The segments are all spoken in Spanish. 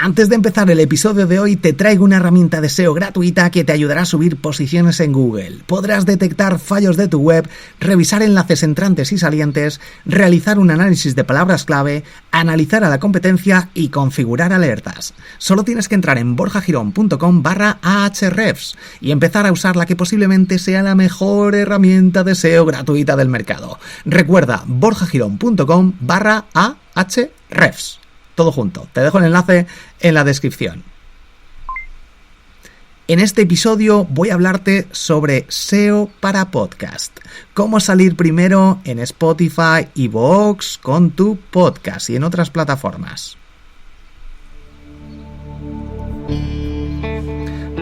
Antes de empezar el episodio de hoy, te traigo una herramienta de SEO gratuita que te ayudará a subir posiciones en Google. Podrás detectar fallos de tu web, revisar enlaces entrantes y salientes, realizar un análisis de palabras clave, analizar a la competencia y configurar alertas. Solo tienes que entrar en borjagirón.com/ahrefs y empezar a usar la que posiblemente sea la mejor herramienta de SEO gratuita del mercado. Recuerda, borjagirón.com/ahrefs. Todo junto. Te dejo el enlace en la descripción. En este episodio voy a hablarte sobre SEO para podcast. Cómo salir primero en Spotify, iVoox, con tu podcast y en otras plataformas.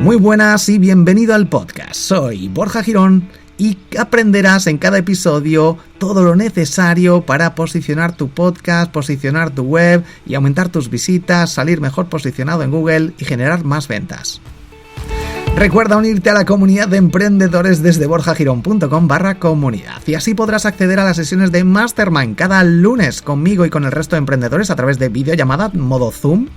Muy buenas y bienvenido al podcast. Soy Borja Girón y aprenderás en cada episodio todo lo necesario para posicionar tu podcast, posicionar tu web y aumentar tus visitas, salir mejor posicionado en Google y generar más ventas. Recuerda unirte a la comunidad de emprendedores desde borjagirón.com/comunidad y así podrás acceder a las sesiones de Mastermind cada lunes conmigo y con el resto de emprendedores a través de videollamada modo Zoom,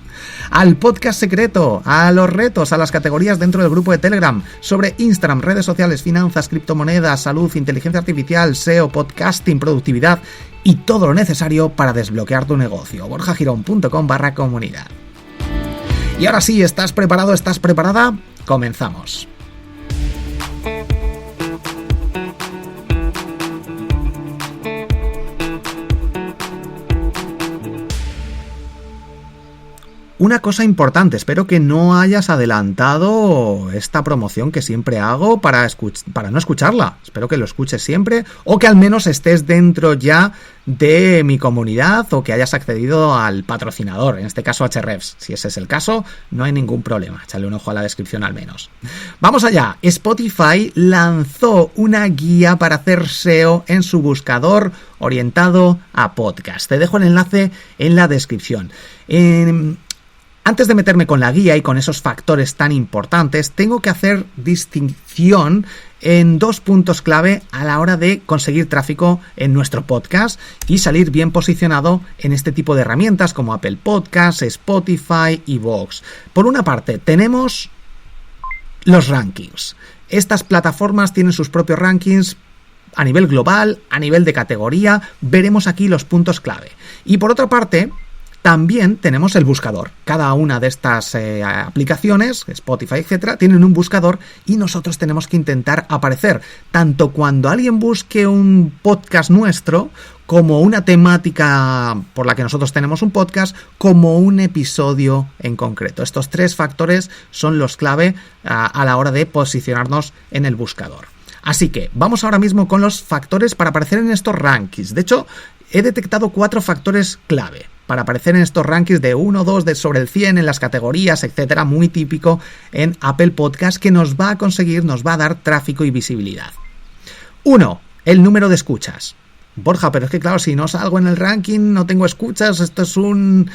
al podcast secreto, a los retos, a las categorías dentro del grupo de Telegram sobre Instagram, redes sociales, finanzas, criptomonedas, salud, inteligencia artificial, SEO, podcasting, productividad y todo lo necesario para desbloquear tu negocio. borjagirón.com/comunidad. Y ahora sí, ¿estás preparado? ¿Estás preparada? Comenzamos. Una cosa importante, espero que no hayas adelantado esta promoción que siempre hago para no escucharla. Espero que lo escuches siempre o que al menos estés dentro ya de mi comunidad o que hayas accedido al patrocinador, en este caso Ahrefs. Si ese es el caso, no hay ningún problema. Échale un ojo a la descripción al menos. Vamos allá. Spotify lanzó una guía para hacer SEO en su buscador orientado a podcast. Te dejo el enlace en la descripción. Antes de meterme con la guía y con esos factores tan importantes, tengo que hacer distinción en dos puntos clave a la hora de conseguir tráfico en nuestro podcast y salir bien posicionado en este tipo de herramientas como Apple Podcasts, Spotify y iVoox. Por una parte, tenemos los rankings. Estas plataformas tienen sus propios rankings a nivel global, a nivel de categoría. Veremos aquí los puntos clave. Y por otra parte, también tenemos el buscador. Cada una de estas aplicaciones, Spotify, etcétera, tienen un buscador y nosotros tenemos que intentar aparecer tanto cuando alguien busque un podcast nuestro, como una temática por la que nosotros tenemos un podcast, como un episodio en concreto. Estos tres factores son los clave a la hora de posicionarnos en el buscador. Así que vamos ahora mismo con los factores para aparecer en estos rankings. De hecho, he detectado 4 factores clave para aparecer en estos rankings de 1, 2, de sobre el 100 en las categorías, etcétera, muy típico en Apple Podcast, que nos va a dar tráfico y visibilidad. 1. El número de escuchas. Borja, pero es que claro, si no salgo en el ranking, no tengo escuchas, esto es un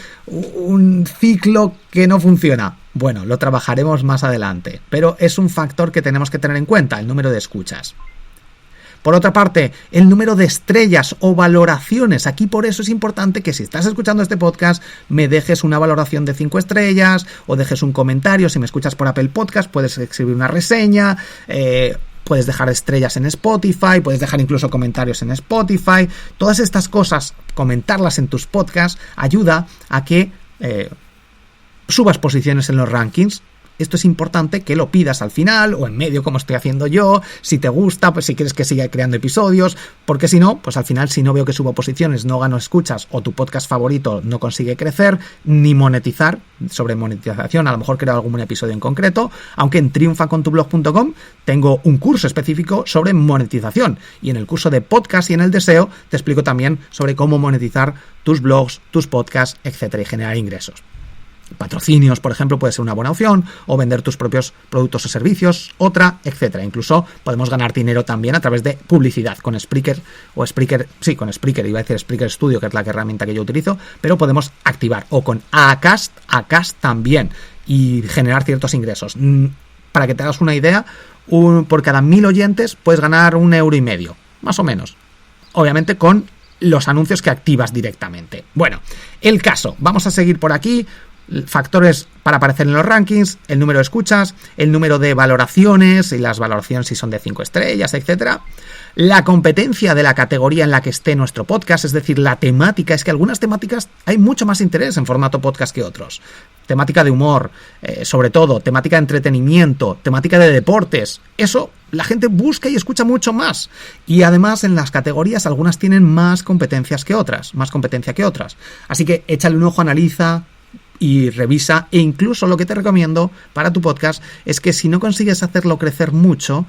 ciclo que no funciona. Bueno, lo trabajaremos más adelante, pero es un factor que tenemos que tener en cuenta, el número de escuchas. Por otra parte, el número de estrellas o valoraciones. Aquí por eso es importante que si estás escuchando este podcast me dejes una valoración de 5 estrellas o dejes un comentario. Si me escuchas por Apple Podcast puedes escribir una reseña, puedes dejar estrellas en Spotify, puedes dejar incluso comentarios en Spotify. Todas estas cosas, comentarlas en tus podcasts, ayuda a que subas posiciones en los rankings. Esto es importante que lo pidas al final o en medio, como estoy haciendo yo. Si te gusta, pues si quieres que siga creando episodios, porque si no, pues al final, si no veo que subo posiciones, no gano escuchas o tu podcast favorito no consigue crecer ni monetizar. Sobre monetización, a lo mejor creo algún episodio en concreto, aunque en triunfacontublog.com tengo un curso específico sobre monetización y en el curso de podcast y en el de SEO te explico también sobre cómo monetizar tus blogs, tus podcasts, etcétera, y generar ingresos. Patrocinios, por ejemplo, puede ser una buena opción, o vender tus propios productos o servicios, otra, etcétera. Incluso podemos ganar dinero también a través de publicidad con Spreaker con Spreaker, iba a decir Spreaker Studio, que es la herramienta que yo utilizo, pero podemos activar, o con Acast también, y generar ciertos ingresos. Para que te hagas una idea, por cada 1000 oyentes puedes ganar 1,5 euros, más o menos. Obviamente con los anuncios que activas directamente. Bueno, el caso, vamos a seguir por aquí. factores para aparecer en los rankings, el número de escuchas, el número de valoraciones y las valoraciones si son de 5 estrellas, etcétera. La competencia de la categoría en la que esté nuestro podcast, es decir, la temática. Es que algunas temáticas hay mucho más interés en formato podcast que otros. Temática de humor, sobre todo, temática de entretenimiento, temática de deportes. Eso la gente busca y escucha mucho más. Y además en las categorías algunas tienen más competencia que otras. Así que échale un ojo, analiza y revisa, e incluso lo que te recomiendo para tu podcast es que si no consigues hacerlo crecer mucho,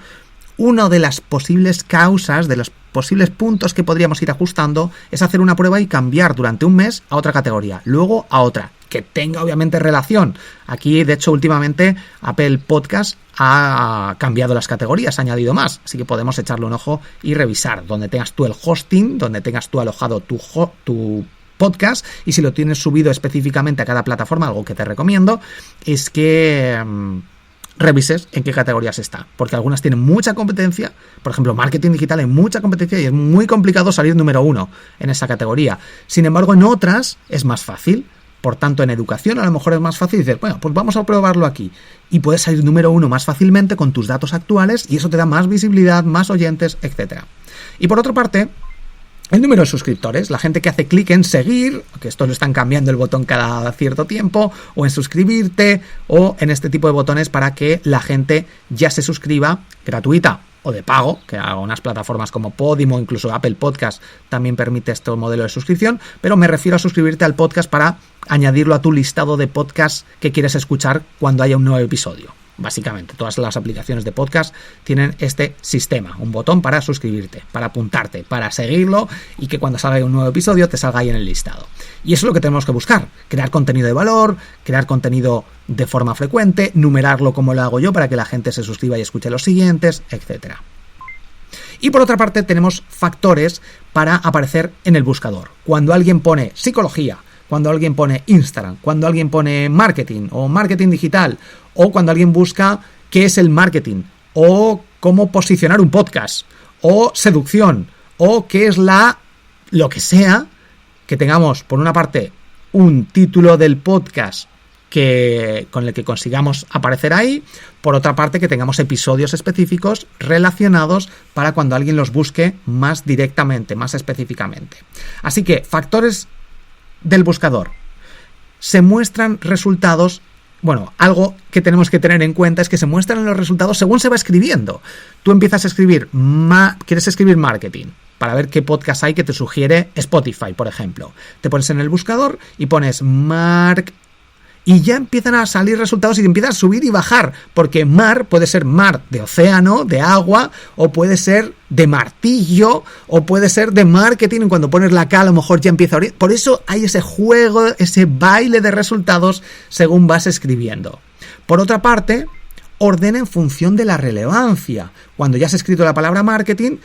una de las posibles causas, de los posibles puntos que podríamos ir ajustando, es hacer una prueba y cambiar durante un mes a otra categoría, luego a otra, que tenga obviamente relación. Aquí, de hecho, últimamente Apple Podcast ha cambiado las categorías, ha añadido más, así que podemos echarle un ojo y revisar donde tengas tú el hosting, donde tengas tú alojado tu podcast, y si lo tienes subido específicamente a cada plataforma, algo que te recomiendo es que revises en qué categorías está, porque algunas tienen mucha competencia. Por ejemplo, marketing digital hay mucha competencia y es muy complicado salir número 1 en esa categoría. Sin embargo, en otras es más fácil. Por tanto, en educación a lo mejor es más fácil decir, bueno, pues vamos a probarlo aquí. Y puedes salir número 1 más fácilmente con tus datos actuales y eso te da más visibilidad, más oyentes, etc. Y por otra parte, el número de suscriptores, la gente que hace clic en seguir, que esto lo están cambiando el botón cada cierto tiempo, o en suscribirte, o en este tipo de botones para que la gente ya se suscriba, gratuita o de pago, que algunas plataformas como Podimo, incluso Apple Podcast, también permite este modelo de suscripción, pero me refiero a suscribirte al podcast para añadirlo a tu listado de podcasts que quieres escuchar cuando haya un nuevo episodio. Básicamente, todas las aplicaciones de podcast tienen este sistema, un botón para suscribirte, para apuntarte, para seguirlo y que cuando salga un nuevo episodio te salga ahí en el listado. Y eso es lo que tenemos que buscar, crear contenido de valor, crear contenido de forma frecuente, numerarlo como lo hago yo para que la gente se suscriba y escuche los siguientes, etc. Y por otra parte tenemos factores para aparecer en el buscador. Cuando alguien pone psicología, cuando alguien pone Instagram, cuando alguien pone marketing o marketing digital, o cuando alguien busca qué es el marketing, o cómo posicionar un podcast, o seducción, o qué es lo que sea, que tengamos por una parte un título del podcast con el que consigamos aparecer ahí, por otra parte que tengamos episodios específicos relacionados para cuando alguien los busque más directamente, más específicamente. Así que factores del buscador. Se muestran resultados. Bueno, algo que tenemos que tener en cuenta es que se muestran los resultados según se va escribiendo. Tú empiezas a escribir, quieres escribir marketing, para ver qué podcast hay que te sugiere Spotify, por ejemplo. Te pones en el buscador y pones y ya empiezan a salir resultados y te empiezas a subir y bajar, porque mar puede ser mar de océano, de agua, o puede ser de martillo, o puede ser de marketing, y cuando pones la K a lo mejor ya empieza a abrir. Por eso hay ese juego, ese baile de resultados según vas escribiendo. Por otra parte, ordena en función de la relevancia. Cuando ya has escrito la palabra marketing,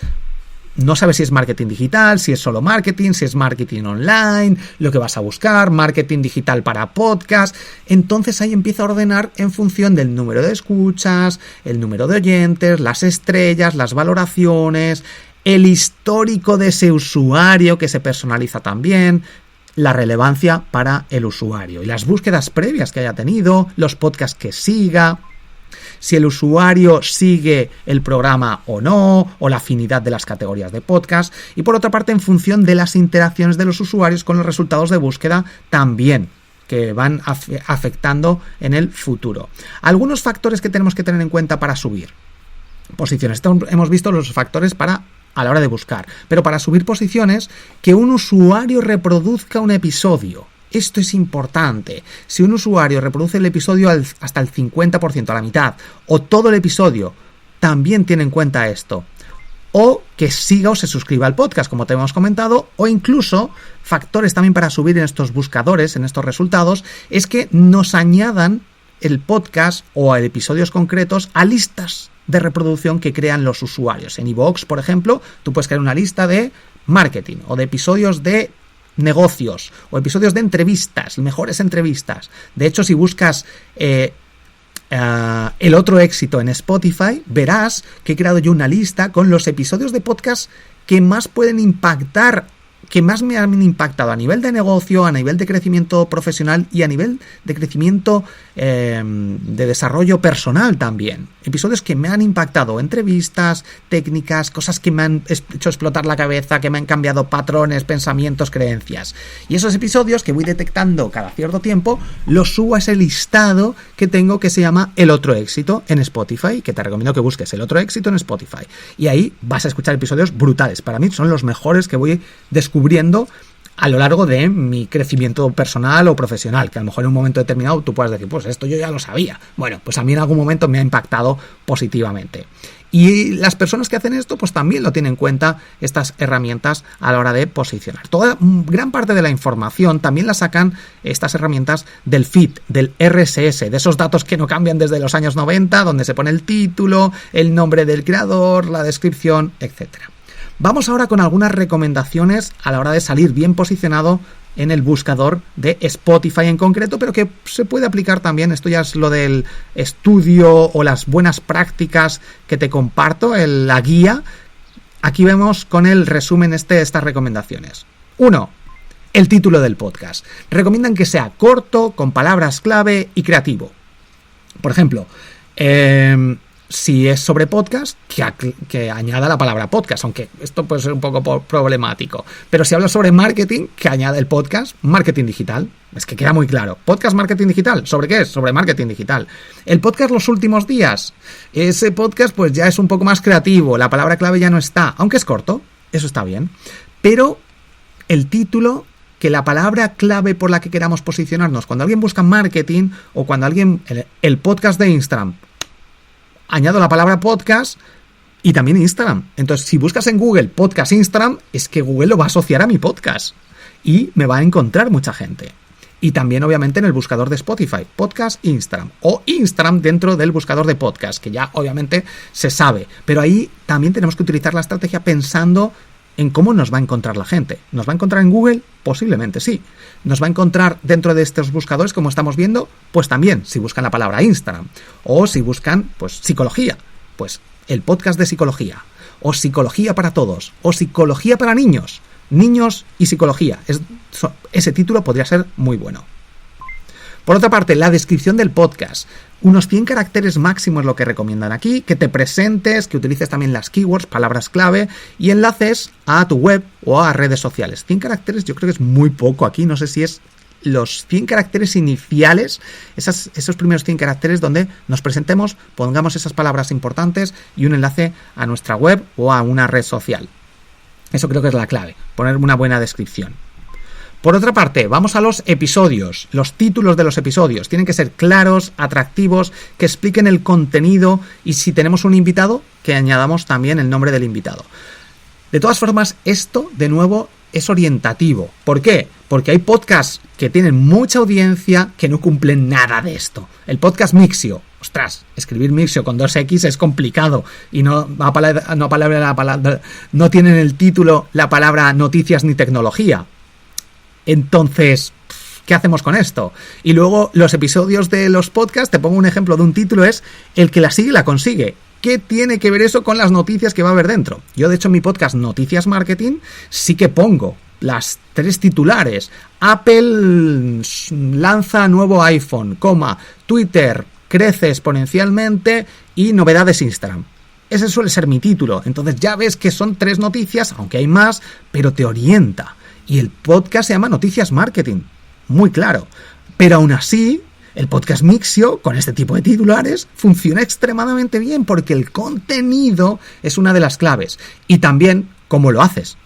no sabes si es marketing digital, si es solo marketing, si es marketing online, lo que vas a buscar, marketing digital para podcast. Entonces ahí empieza a ordenar en función del número de escuchas, el número de oyentes, las estrellas, las valoraciones, el histórico de ese usuario que se personaliza también, la relevancia para el usuario y las búsquedas previas que haya tenido, los podcasts que siga, si el usuario sigue el programa o no, o la afinidad de las categorías de podcast, y por otra parte en función de las interacciones de los usuarios con los resultados de búsqueda también, que van afectando en el futuro. Algunos factores que tenemos que tener en cuenta para subir posiciones. Hemos visto los factores a la hora de buscar, pero para subir posiciones, que un usuario reproduzca un episodio. Esto es importante. Si un usuario reproduce el episodio hasta el 50%, a la mitad, o todo el episodio, también tiene en cuenta esto. O que siga o se suscriba al podcast, como te hemos comentado, o incluso factores también para subir en estos buscadores, en estos resultados, es que nos añadan el podcast o a episodios concretos a listas de reproducción que crean los usuarios. En iVoox, por ejemplo, tú puedes crear una lista de marketing o de episodios de negocios o episodios de entrevistas, mejores entrevistas. De hecho, si buscas el otro éxito en Spotify, verás que he creado yo una lista con los episodios de podcast que más pueden impactar que más me han impactado a nivel de negocio, a nivel de crecimiento profesional y a nivel de crecimiento de desarrollo personal también. Episodios que me han impactado, entrevistas, técnicas, cosas que me han hecho explotar la cabeza, que me han cambiado patrones, pensamientos, creencias. Y esos episodios que voy detectando cada cierto tiempo, los subo a ese listado que tengo que se llama El Otro Éxito en Spotify, que te recomiendo que busques El Otro Éxito en Spotify. Y ahí vas a escuchar episodios brutales. Para mí son los mejores que voy descubriendo a lo largo de mi crecimiento personal o profesional, que a lo mejor en un momento determinado tú puedas decir, pues esto yo ya lo sabía. Bueno, pues a mí en algún momento me ha impactado positivamente. Y las personas que hacen esto, pues también lo tienen en cuenta estas herramientas a la hora de posicionar. Gran parte de la información también la sacan estas herramientas del feed, del RSS, de esos datos que no cambian desde los años 90, donde se pone el título, el nombre del creador, la descripción, etcétera. Vamos ahora con algunas recomendaciones a la hora de salir bien posicionado en el buscador de Spotify en concreto, pero que se puede aplicar también. Esto ya es lo del estudio o las buenas prácticas que te comparto, la guía. Aquí vemos con el resumen estas recomendaciones. 1. El título del podcast. Recomiendan que sea corto, con palabras clave y creativo. Por ejemplo, si es sobre podcast, que añada la palabra podcast, aunque esto puede ser un poco problemático. Pero si habla sobre marketing, que añada el podcast marketing digital. Es que queda muy claro. Podcast marketing digital. ¿Sobre qué es? Sobre marketing digital. El podcast los últimos días. Ese podcast pues ya es un poco más creativo. La palabra clave ya no está. Aunque es corto. Eso está bien. Pero el título, que la palabra clave por la que queramos posicionarnos, cuando alguien busca marketing o cuando alguien... El podcast de Instagram, añado la palabra podcast y también Instagram. Entonces, si buscas en Google podcast Instagram, es que Google lo va a asociar a mi podcast y me va a encontrar mucha gente. Y también, obviamente, en el buscador de Spotify, podcast Instagram o Instagram dentro del buscador de podcast, que ya obviamente se sabe. Pero ahí también tenemos que utilizar la estrategia pensando en cómo nos va a encontrar la gente. ¿Nos va a encontrar en Google? Posiblemente sí. ¿Nos va a encontrar dentro de estos buscadores, como estamos viendo? Pues también, si buscan la palabra Instagram. O si buscan, pues, psicología. Pues el podcast de psicología. O psicología para todos. O psicología para niños. Niños y psicología. Ese título podría ser muy bueno. Por otra parte, la descripción del podcast. Unos 100 caracteres máximos es lo que recomiendan aquí, que te presentes, que utilices también las keywords, palabras clave y enlaces a tu web o a redes sociales. 100 caracteres yo creo que es muy poco aquí, no sé si es los 100 caracteres iniciales, esos primeros 100 caracteres donde nos presentemos, pongamos esas palabras importantes y un enlace a nuestra web o a una red social. Eso creo que es la clave, poner una buena descripción. Por otra parte, vamos a los episodios. Los títulos de los episodios tienen que ser claros, atractivos, que expliquen el contenido y si tenemos un invitado, que añadamos también el nombre del invitado. De todas formas, esto, de nuevo, es orientativo. ¿Por qué? Porque hay podcasts que tienen mucha audiencia que no cumplen nada de esto. El podcast Mixio. Ostras, escribir Mixio con 2X es complicado y no tienen el título la palabra noticias ni tecnología. Entonces, ¿qué hacemos con esto? Y luego los episodios de los podcasts, te pongo un ejemplo de un título, es el que la sigue la consigue. ¿Qué tiene que ver eso con las noticias que va a haber dentro? Yo, de hecho, en mi podcast Noticias Marketing sí que pongo las 3 titulares. Apple lanza nuevo iPhone, Twitter crece exponencialmente y novedades Instagram. Ese suele ser mi título. Entonces ya ves que son 3 noticias, aunque hay más, pero te orienta. Y el podcast se llama Noticias Marketing. Muy claro. Pero aún así, el podcast Mixio, con este tipo de titulares, funciona extremadamente bien porque el contenido es una de las claves. Y también, ¿cómo lo haces?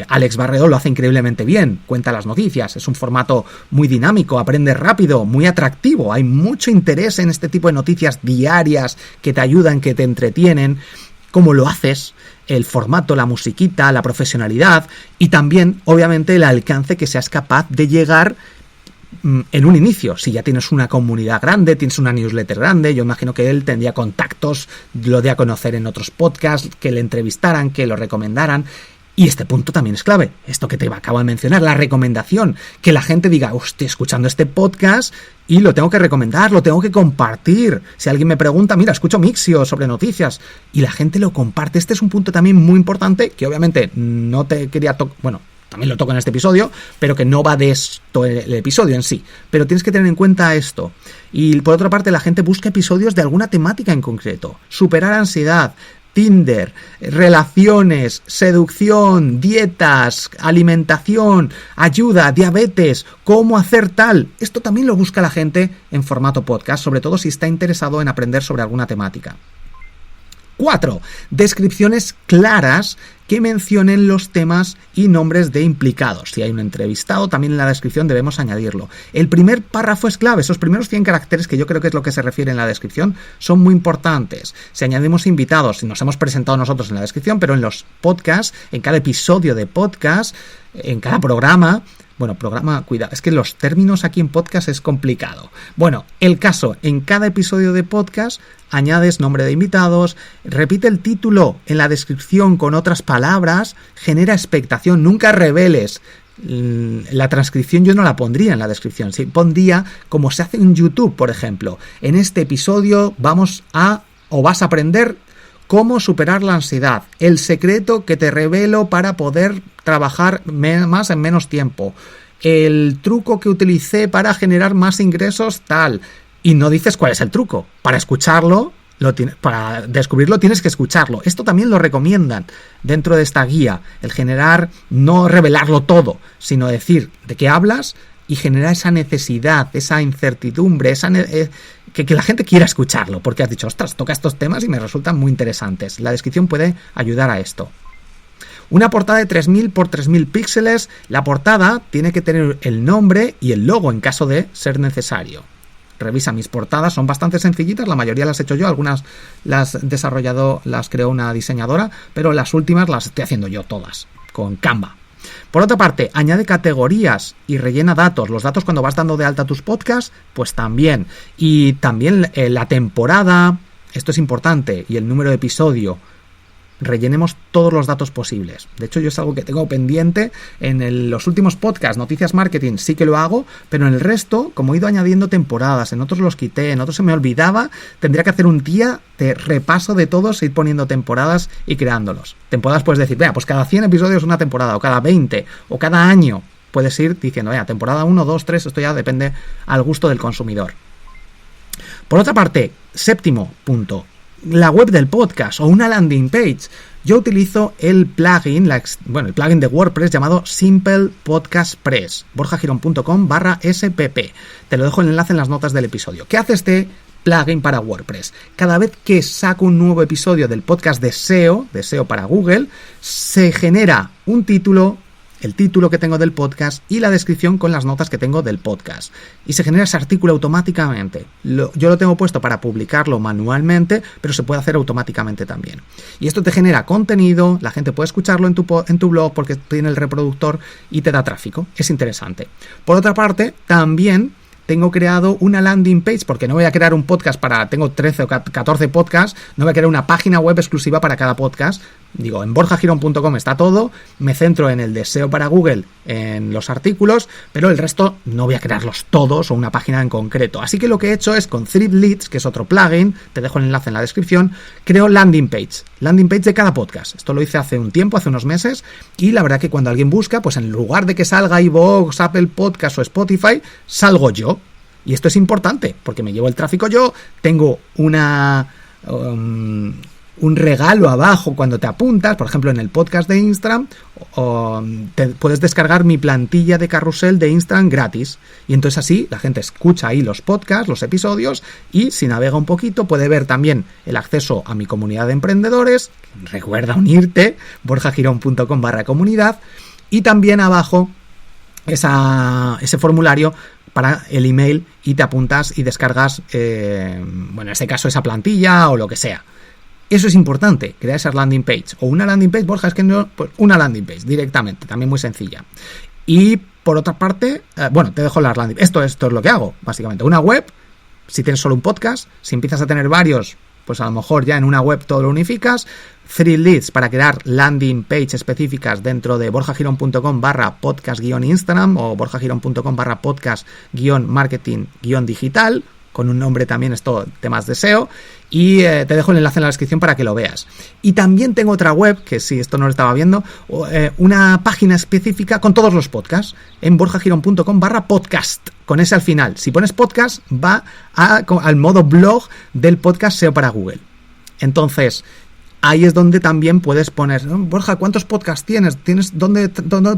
Alex Barredo lo hace increíblemente bien. Cuenta las noticias. Es un formato muy dinámico, aprende rápido, muy atractivo. Hay mucho interés en este tipo de noticias diarias que te ayudan, que te entretienen. ¿Cómo lo haces? El formato, la musiquita, la profesionalidad y también, obviamente, el alcance que seas capaz de llegar en un inicio. Si ya tienes una comunidad grande, tienes una newsletter grande, yo imagino que él tendría contactos, lo de a conocer en otros podcasts, que le entrevistaran, que lo recomendaran. Y este punto también es clave, esto que te acabo de mencionar, la recomendación, que la gente diga, estoy escuchando este podcast y lo tengo que recomendar, lo tengo que compartir. Si alguien me pregunta, mira, escucho Mixio sobre noticias y la gente lo comparte. Este es un punto también muy importante que obviamente no te quería también lo toco en este episodio, pero que no va de esto el episodio en sí. Pero tienes que tener en cuenta esto. Y por otra parte, la gente busca episodios de alguna temática en concreto. Superar ansiedad, Tinder, relaciones, seducción, dietas, alimentación, ayuda, diabetes, cómo hacer tal. Esto también lo busca la gente en formato podcast, sobre todo si está interesado en aprender sobre alguna temática. 4. Descripciones claras que mencionen los temas y nombres de implicados. Si hay un entrevistado, también en la descripción debemos añadirlo. El primer párrafo es clave. Esos primeros 100 caracteres, que yo creo que es lo que se refiere en la descripción, son muy importantes. Si añadimos invitados, nos hemos presentado nosotros en la descripción, pero en los podcasts, en cada episodio de podcast, en cada programa... Bueno, cuidado, es que los términos aquí en podcast es complicado. Bueno, el caso, en cada episodio de podcast añades nombre de invitados, repite el título en la descripción con otras palabras, genera expectación, nunca reveles. La transcripción yo no la pondría en la descripción, ¿sí? Pondría como se hace en YouTube, por ejemplo. En este episodio vas a aprender cómo superar la ansiedad, el secreto que te revelo para poder trabajar más en menos tiempo, el truco que utilicé para generar más ingresos, tal. Y no dices cuál es el truco. Para escucharlo, para descubrirlo tienes que escucharlo. Esto también lo recomiendan dentro de esta guía, el generar, no revelarlo todo, sino decir de qué hablas y generar esa necesidad, esa incertidumbre, que la gente quiera escucharlo, porque has dicho, ostras, toca estos temas y me resultan muy interesantes. La descripción puede ayudar a esto. Una portada de 3000 por 3000 píxeles. La portada tiene que tener el nombre y el logo en caso de ser necesario. Revisa mis portadas, son bastante sencillitas, la mayoría las he hecho yo, algunas las creó una diseñadora, pero las últimas las estoy haciendo yo todas, con Canva. Por otra parte, añade categorías y rellena datos. Los datos cuando vas dando de alta tus podcasts, pues también. Y también la temporada, esto es importante, y el número de episodio. Rellenemos todos los datos posibles. De hecho, yo es algo que tengo pendiente en los últimos podcasts, Noticias Marketing, sí que lo hago, pero en el resto, como he ido añadiendo temporadas, en otros los quité, en otros se me olvidaba, tendría que hacer un día de repaso de todos, ir poniendo temporadas y creándolos. Temporadas puedes decir, vea, pues cada 100 episodios una temporada, o cada 20, o cada año. Puedes ir diciendo, vea, temporada 1, 2, 3, esto ya depende al gusto del consumidor. Por otra parte, 7º punto. La web del podcast o una landing page. Yo utilizo el plugin, el plugin de WordPress llamado Simple Podcast Press, borjagirón.com/spp. Te lo dejo el enlace en las notas del episodio. ¿Qué hace este plugin para WordPress? Cada vez que saco un nuevo episodio del podcast de SEO para Google, se genera un título, el título que tengo del podcast y la descripción con las notas que tengo del podcast. Y se genera ese artículo automáticamente. Yo lo tengo puesto para publicarlo manualmente, pero se puede hacer automáticamente también. Y esto te genera contenido, la gente puede escucharlo en tu blog porque tiene el reproductor y te da tráfico. Es interesante. Por otra parte, también tengo creado una landing page, porque no voy a crear un podcast tengo 13 o 14 podcasts, no voy a crear una página web exclusiva para cada podcast. Digo, en borjagirón.com está todo, me centro en el de SEO para Google, en los artículos, pero el resto no voy a crearlos todos o una página en concreto. Así que lo que he hecho es con Threadleads, que es otro plugin, te dejo el enlace en la descripción, creo landing page de cada podcast. Esto lo hice hace un tiempo, hace unos meses, y la verdad que cuando alguien busca, pues en lugar de que salga iVoox, Apple Podcast o Spotify, salgo yo. Y esto es importante, porque me llevo el tráfico yo, tengo un regalo abajo cuando te apuntas, por ejemplo en el podcast de Instagram, puedes descargar mi plantilla de carrusel de Instagram gratis, y entonces así la gente escucha ahí los podcasts, los episodios, y si navega un poquito puede ver también el acceso a mi comunidad de emprendedores. Recuerda unirte, borjagirón.com/comunidad, y también abajo ese formulario para el email, y te apuntas y descargas, en este caso esa plantilla o lo que sea. Eso es importante, crear esa landing page. O una landing page, Borja, es que no, pues una landing page directamente, también muy sencilla. Y por otra parte, te dejo las landing. Esto es lo que hago, básicamente. Una web, si tienes solo un podcast, si empiezas a tener varios, pues a lo mejor ya en una web todo lo unificas. Threadleads para crear landing page específicas dentro de borjagirón.com/podcast-Instagram o borjagirón.com/podcast-marketing-digital. con un nombre también, esto, temas de SEO, y te dejo el enlace en la descripción para que lo veas. Y también tengo otra web, que si esto no lo estaba viendo, una página específica con todos los podcasts, en borjagirón.com/podcast, con ese al final. Si pones podcast, va al modo blog del podcast SEO para Google. Entonces, ahí es donde también puedes poner, Borja, ¿cuántos podcasts tienes? ¿Dónde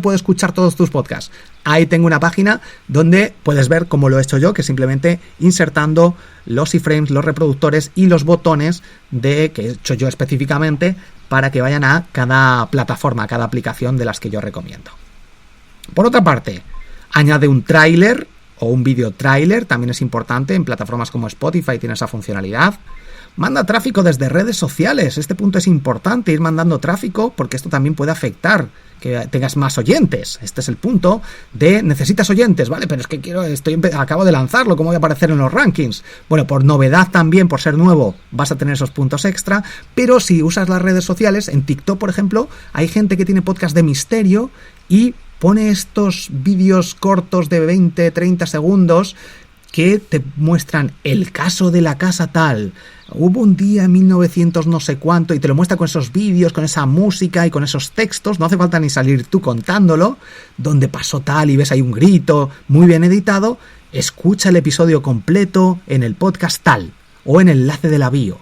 puedes escuchar todos tus podcasts? Ahí tengo una página donde puedes ver cómo lo he hecho yo, que simplemente insertando los iframes, los reproductores y los botones que he hecho yo específicamente para que vayan a cada plataforma, a cada aplicación de las que yo recomiendo. Por otra parte, añade un tráiler o un vídeo tráiler, también es importante, en plataformas como Spotify tiene esa funcionalidad. Manda tráfico desde redes sociales. Este punto es importante, ir mandando tráfico, porque esto también puede afectar que tengas más oyentes. Este es el punto de necesitas oyentes, ¿vale? Pero es que acabo de lanzarlo, ¿cómo voy a aparecer en los rankings? Bueno, por novedad también, por ser nuevo, vas a tener esos puntos extra, pero si usas las redes sociales, en TikTok, por ejemplo, hay gente que tiene podcast de misterio y pone estos vídeos cortos de 20, 30 segundos que te muestran el caso de la casa tal. Hubo un día en 1900 no sé cuánto, y te lo muestra con esos vídeos, con esa música y con esos textos, no hace falta ni salir tú contándolo, donde pasó tal y ves ahí un grito, muy bien editado. Escucha el episodio completo en el podcast tal, o en el enlace de la bio,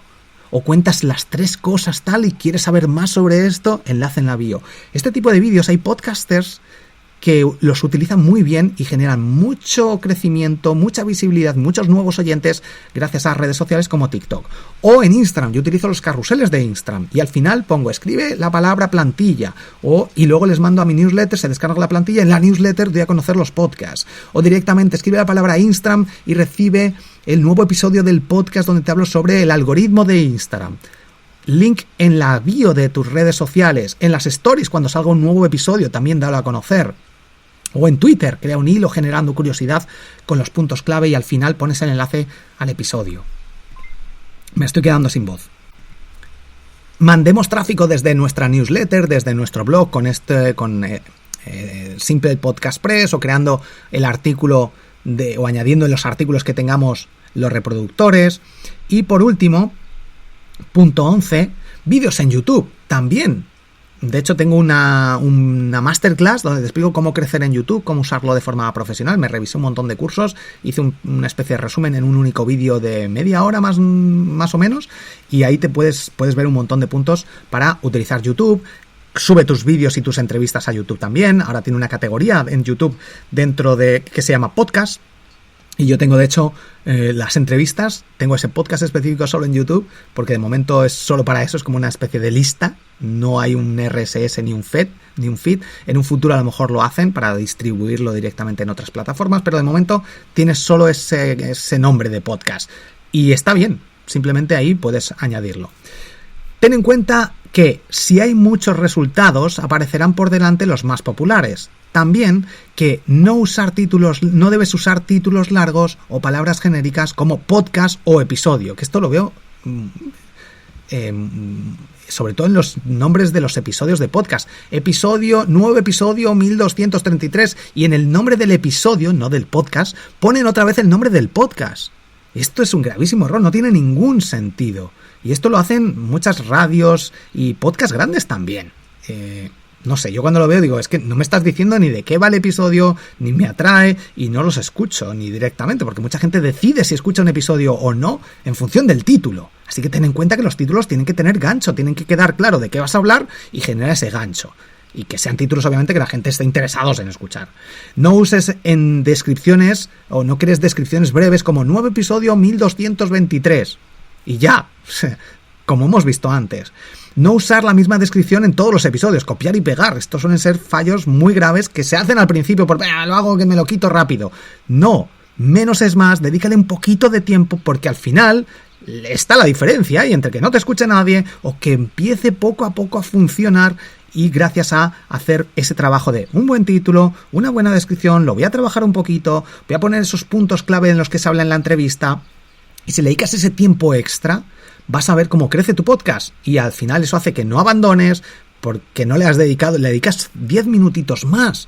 o cuentas las 3 cosas tal y quieres saber más sobre esto, enlace en la bio. Este tipo de vídeos hay podcasters que los utilizan muy bien y generan mucho crecimiento, mucha visibilidad, muchos nuevos oyentes gracias a redes sociales como TikTok. O en Instagram, yo utilizo los carruseles de Instagram y al final pongo, escribe la palabra plantilla, y luego les mando a mi newsletter, se descarga la plantilla, en la newsletter doy a conocer los podcasts. O directamente escribe la palabra Instagram y recibe el nuevo episodio del podcast donde te hablo sobre el algoritmo de Instagram. Link en la bio de tus redes sociales, en las stories cuando salga un nuevo episodio también dalo a conocer. O en Twitter, crea un hilo generando curiosidad con los puntos clave y al final pones el enlace al episodio. Me estoy quedando sin voz. Mandemos tráfico desde nuestra newsletter, desde nuestro blog, con Simple Podcast Press, o creando el artículo o añadiendo en los artículos que tengamos los reproductores. Y por último, punto 11, vídeos en YouTube también. De hecho, tengo una masterclass donde te explico cómo crecer en YouTube, cómo usarlo de forma profesional. Me revisé un montón de cursos, hice una especie de resumen en un único vídeo de media hora más o menos, y ahí te puedes ver un montón de puntos para utilizar YouTube. Sube tus vídeos y tus entrevistas a YouTube también. Ahora tiene una categoría en YouTube dentro de que se llama podcast. Y yo tengo, de hecho, las entrevistas, tengo ese podcast específico solo en YouTube, porque de momento es solo para eso, es como una especie de lista, no hay un RSS ni un feed. En un futuro a lo mejor lo hacen para distribuirlo directamente en otras plataformas, pero de momento tienes solo ese nombre de podcast. Y está bien, simplemente ahí puedes añadirlo. Ten en cuenta que si hay muchos resultados, aparecerán por delante los más populares. También que no debes usar títulos largos o palabras genéricas como podcast o episodio, que esto lo veo sobre todo en los nombres de los episodios de podcast. Nuevo episodio 1233, y en el nombre del episodio, no del podcast, ponen otra vez el nombre del podcast. Esto es un gravísimo error, no tiene ningún sentido. Y esto lo hacen muchas radios y podcasts grandes también. No sé, yo cuando lo veo digo, es que no me estás diciendo ni de qué va el episodio, ni me atrae, y no los escucho ni directamente, porque mucha gente decide si escucha un episodio o no en función del título. Así que ten en cuenta que los títulos tienen que tener gancho, tienen que quedar claro de qué vas a hablar y generar ese gancho. Y que sean títulos, obviamente, que la gente esté interesados en escuchar. No uses en descripciones, o no crees descripciones breves como nuevo episodio 1223. Y ya, como hemos visto antes. No usar la misma descripción en todos los episodios, copiar y pegar. Estos suelen ser fallos muy graves que se hacen al principio por lo hago que me lo quito rápido. No, menos es más, dedícale un poquito de tiempo, porque al final está la diferencia, y entre que no te escuche nadie o que empiece poco a poco a funcionar, y gracias a hacer ese trabajo de un buen título, una buena descripción, lo voy a trabajar un poquito, voy a poner esos puntos clave en los que se habla en la entrevista, y si le dedicas ese tiempo extra, vas a ver cómo crece tu podcast, y al final eso hace que no abandones, porque no le dedicas 10 minutitos más.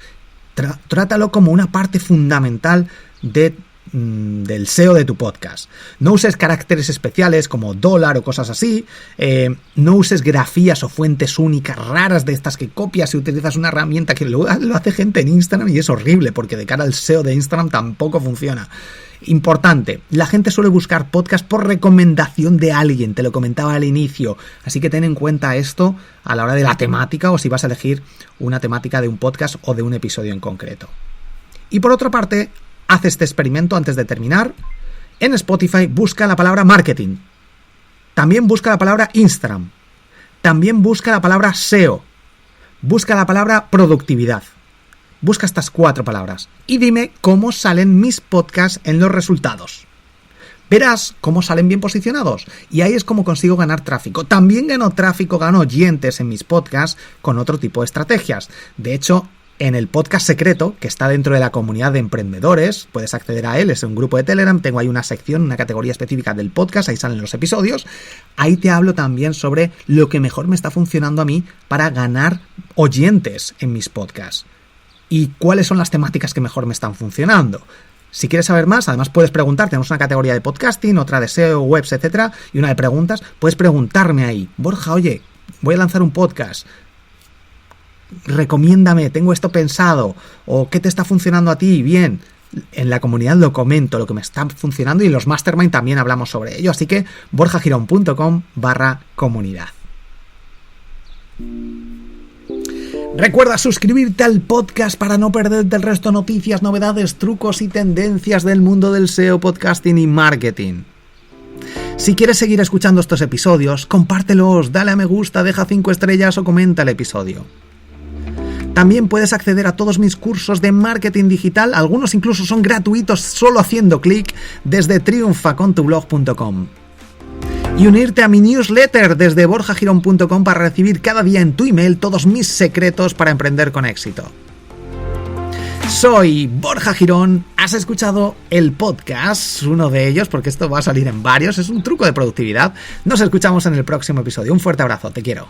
Trátalo como una parte fundamental de del SEO de tu podcast. No uses caracteres especiales como dólar o cosas así. No uses grafías o fuentes únicas raras de estas que copias y utilizas una herramienta que lo hace gente en Instagram y es horrible porque de cara al SEO de Instagram tampoco funciona. Importante, la gente suele buscar podcast por recomendación de alguien, te lo comentaba al inicio, así que ten en cuenta esto a la hora de la temática o si vas a elegir una temática de un podcast o de un episodio en concreto. Y por otra parte, haz este experimento antes de terminar. En Spotify busca la palabra marketing, también busca la palabra Instagram, también busca la palabra SEO, busca la palabra productividad. Busca estas 4 palabras y dime cómo salen mis podcasts en los resultados. Verás cómo salen bien posicionados y ahí es como consigo ganar tráfico. También gano tráfico, gano oyentes en mis podcasts con otro tipo de estrategias. De hecho, en el podcast secreto, que está dentro de la comunidad de emprendedores, puedes acceder a él, es un grupo de Telegram, tengo ahí una sección, una categoría específica del podcast, ahí salen los episodios, ahí te hablo también sobre lo que mejor me está funcionando a mí para ganar oyentes en mis podcasts. Y cuáles son las temáticas que mejor me están funcionando. Si quieres saber más, además puedes preguntar, tenemos una categoría de podcasting, otra de SEO, webs, etcétera, y una de preguntas, puedes preguntarme ahí, Borja, oye, voy a lanzar un podcast, recomiéndame, tengo esto pensado, o qué te está funcionando a ti, bien. En la comunidad lo comento, lo que me está funcionando, y en los mastermind también hablamos sobre ello, así que borjagirón.com/comunidad. Recuerda suscribirte al podcast para no perderte el resto de noticias, novedades, trucos y tendencias del mundo del SEO, podcasting y marketing. Si quieres seguir escuchando estos episodios, compártelos, dale a me gusta, deja 5 estrellas o comenta el episodio. También puedes acceder a todos mis cursos de marketing digital, algunos incluso son gratuitos solo haciendo clic desde triunfacontublog.com. Y unirte a mi newsletter desde borjagirón.com para recibir cada día en tu email todos mis secretos para emprender con éxito. Soy Borja Girón, has escuchado el podcast, uno de ellos, porque esto va a salir en varios, es un truco de productividad. Nos escuchamos en el próximo episodio. Un fuerte abrazo, te quiero.